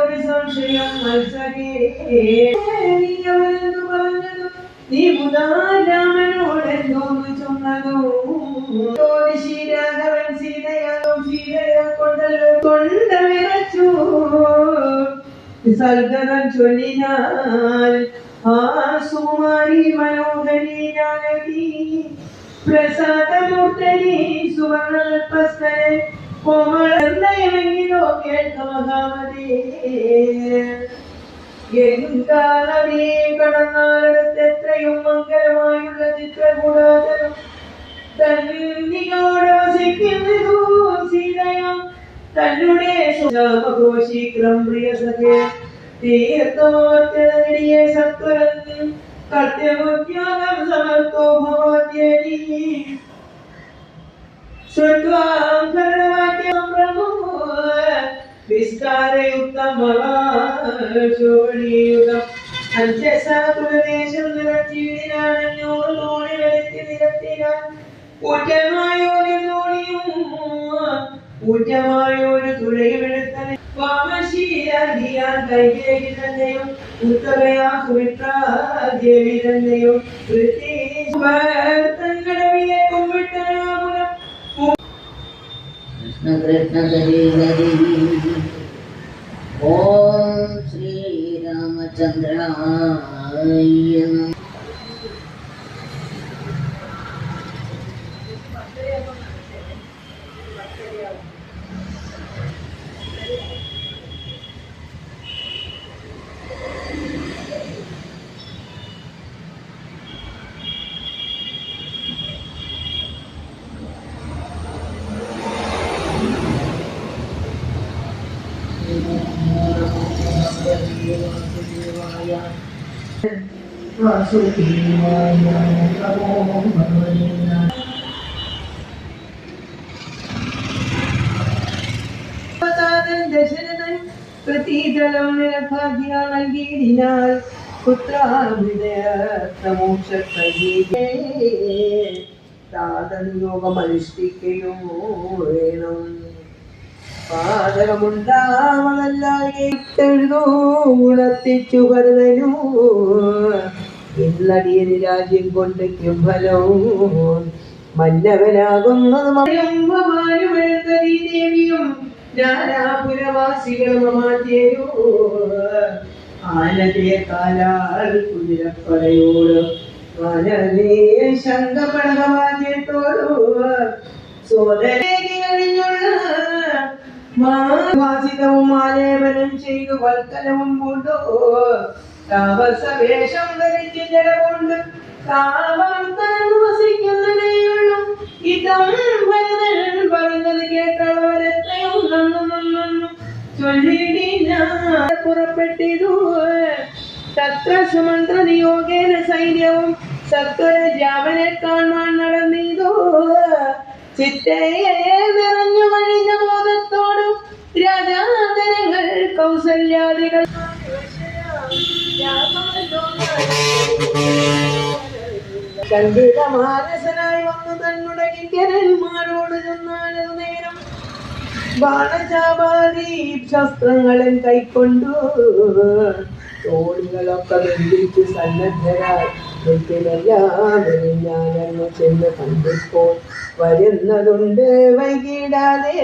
ഒരു സംശയം മത്സരേ പറഞ്ഞതു നീ രാമനോടെന്തോന്ന് ചൊന്നതോ രാഘവൻ സീതയെ കൊണ്ട വിറച്ചു സൽഗതം ചൊല്ലിനാൽ ആ സുകുമാരി മനോഹരി ജാനകി പ്രസാദമൂർത്തനി സുവർണപസ്തനെ കോമളമെങ്കിലോ കേൾക്ക മഹാമതി എങ്കാലമേ കടന്നാലടുത്ത് എത്രയും മംഗളമായുള്ള ചിത്രകൂടാതരം തന്നിയോട് വസിക്കുന്നതു സീതയാം തന്നുടെ ശീഘ്രം പ്രിയ സഖേ തീർത്ഥമാർത്തിയെ സത്വരൻ കർത്തവ്യാഗം സമർത്ഥോ ഭവാദ്യനി ശ്രുത്വാം കരണവാക്യം പ്രഭു വിസ്താരയുക്തമവാശോണിയുഗം അഞ്ചസാകുലദേശം നിറച്ചിടിനാണഞ്ഞൂറ് തോണി വെളുത്തി നിരത്തിനാൻ ഊറ്റമായൊരു തുഴയുമെടുത്തനെ വാമശീലാൻ കൈകേകി തന്നെയും ഉത്തമയാ സുമിത്രാദേവി തന്നെയും തങ്ങളുടെ കുമ്പിട്ടനാകുലം കൃഷ്ണ കൃഷ്ണ ഹരി ഹരി ഓം ശ്രീരാമചന്ദ്രായ നമഃ. ദശരഥൻ പ്രതീതലം നിരഭാഗ്യ നൽകിയിടിനാൽ പുത്രാമോക്ഷയോഗം അനുഷ്ഠിക്കുകയോ വേണം. പാതകമുണ്ടാവതല്ലാതെഴുതോ ഗുണത്തിച്ചു ഭരതനു ഇന്നടിയന് രാജ്യം കൊണ്ടയ്ക്കും ഫലവും മന്നവനാകുന്നത് ദേവിയും നാനാപുരവാസികളുമാറ്റേരോ ആനതേ കാലാൽ കുതിരപ്പടയോട് ആനതേ ശംഖപടകവാദ്യത്തോടു സോദരേക്ക് കഴിഞ്ഞുള്ള വാസിതവും ആലേപനം ചെയ്തു വൽക്കലവും കൊണ്ടു താപസവേഷം ധരിച്ച് ജലകൊണ്ട് താപം തന്നു വസിക്കുന്നതേയുള്ളൂ. ഇതം ഭരതൻ പറഞ്ഞത് കേട്ടവരെത്രയും നന്നു ചൊല്ലിടിന പുറപ്പെട്ടിരു തത്ര സുമന്ത്ര നിയോഗേന സൈന്യവും സത്വര രാമനെ കാണാൻ നടന്നിതോ. ചിറ്റയെ നിറഞ്ഞു വഴിഞ്ഞ ബോധത്തോടും രാജാന്തരങ്ങൾ കൗസല്യാദികൾ മാനസനായി വന്നു തന്നുടെ കിങ്കരന്മാരോട് ചെന്നാലത് നേരം ബാണചാപാദി ശസ്ത്രങ്ങളും കൈക്കൊണ്ടു തോണികളൊക്കെ ബന്ധിച്ച് സന്നദ്ധരായി ഞാനങ്ങ് ചെന്ന് കണ്ടിപ്പോൾ വരുന്നതുണ്ട് വൈകിടാതെ.